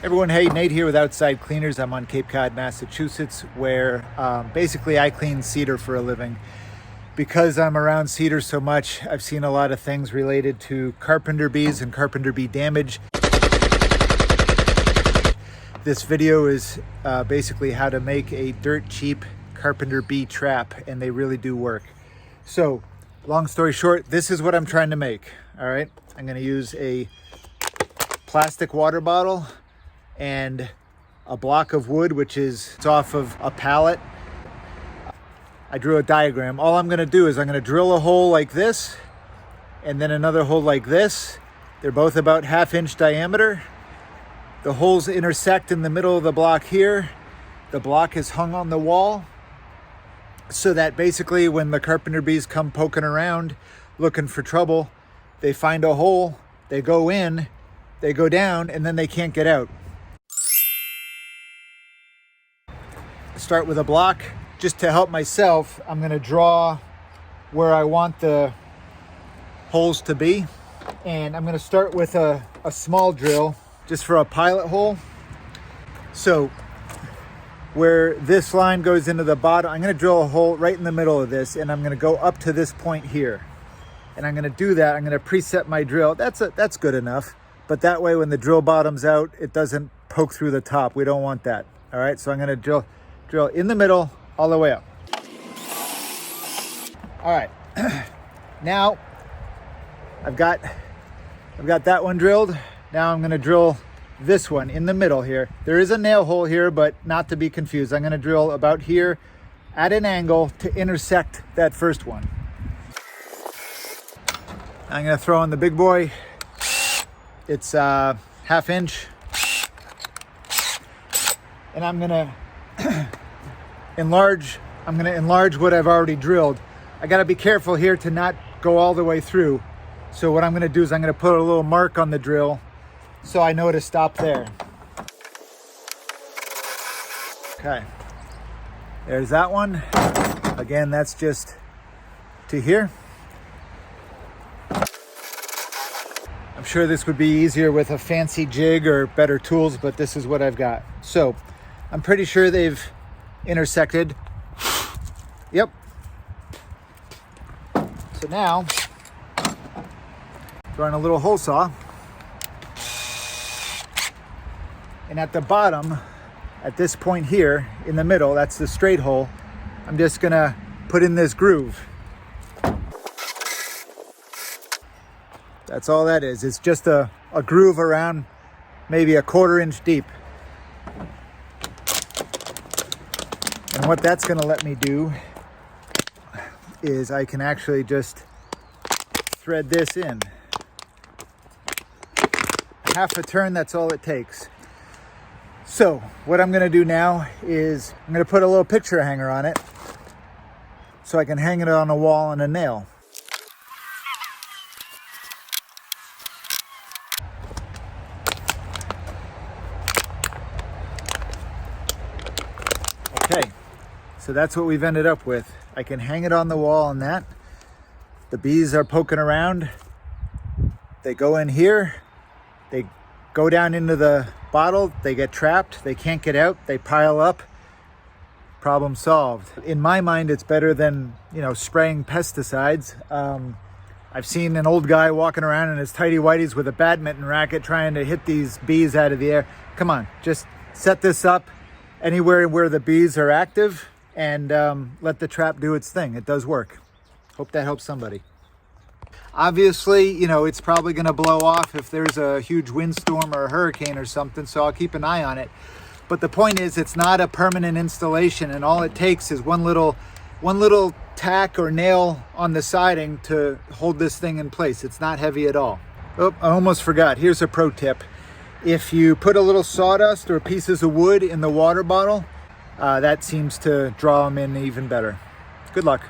Everyone, hey, Nate here with Outside Cleaners. I'm on Cape Cod, Massachusetts, where basically I clean cedar for a living. Because I'm around cedar so much, I've seen a lot of things related to carpenter bees and carpenter bee damage. This video is basically how to make a dirt cheap carpenter bee trap, and they really do work. So, long story short, this is what I'm trying to make, all right? I'm gonna use a plastic water bottle and a block of wood, which is off of a pallet. I drew a diagram. All I'm gonna do is I'm gonna drill a hole like this and then another hole like this. They're both about 1/2 inch diameter. The holes intersect in the middle of the block here. The block is hung on the wall so that basically when the carpenter bees come poking around looking for trouble, they find a hole, they go in, they go down, and then they can't get out. Start with a block. Just to help myself, I'm going to draw where I want the holes to be. And I'm going to start with a small drill just for a pilot hole. So where this line goes into the bottom, I'm going to drill a hole right in the middle of this, and I'm going to go up to this point here. And I'm going to do that. I'm going to preset my drill. That's good enough. But that way when the drill bottoms out, it doesn't poke through the top. We don't want that. All right, so I'm going to drill in the middle all the way up. All right, now I've got that one drilled. Now I'm going to drill this one in the middle here. There is a nail hole here, but not to be confused. I'm going to drill about here at an angle to intersect that first one. I'm going to throw in the big boy. It's 1/2 inch. And I'm going to enlarge what I've already drilled. I got to be careful here to not go all the way through. So what I'm going to do is I'm going to put a little mark on the drill so I know to stop there. Okay, there's that one. Again, that's just to here. I'm sure this would be easier with a fancy jig or better tools, but this is what I've got. So I'm pretty sure they've intersected. Yep. So now, throwing a little hole saw. And at the bottom, at this point here, in the middle, that's the straight hole, I'm just gonna put in this groove. That's all that is. It's just a groove around maybe 1/4 inch deep. And what that's gonna let me do is I can actually just thread this in. 1/2 turn, that's all it takes. So what I'm gonna do now is I'm gonna put a little picture hanger on it so I can hang it on a wall on a nail. Okay, so that's what we've ended up with. I can hang it on the wall on that. The bees are poking around. They go in here. They go down into the bottle. They get trapped. They can't get out. They pile up. Problem solved. In my mind, it's better than, spraying pesticides. I've seen an old guy walking around in his tighty whities with a badminton racket trying to hit these bees out of the air. Come on, just set this up anywhere where the bees are active and let the trap do its thing. It does work. Hope that helps somebody. Obviously, it's probably going to blow off if there's a huge windstorm or a hurricane or something, so I'll keep an eye on it. But the point is, it's not a permanent installation, and all it takes is one little tack or nail on the siding to hold this thing in place. It's not heavy at all. Oh, I almost forgot. Here's a pro tip. If you put a little sawdust or pieces of wood in the water bottle, that seems to draw them in even better. Good luck.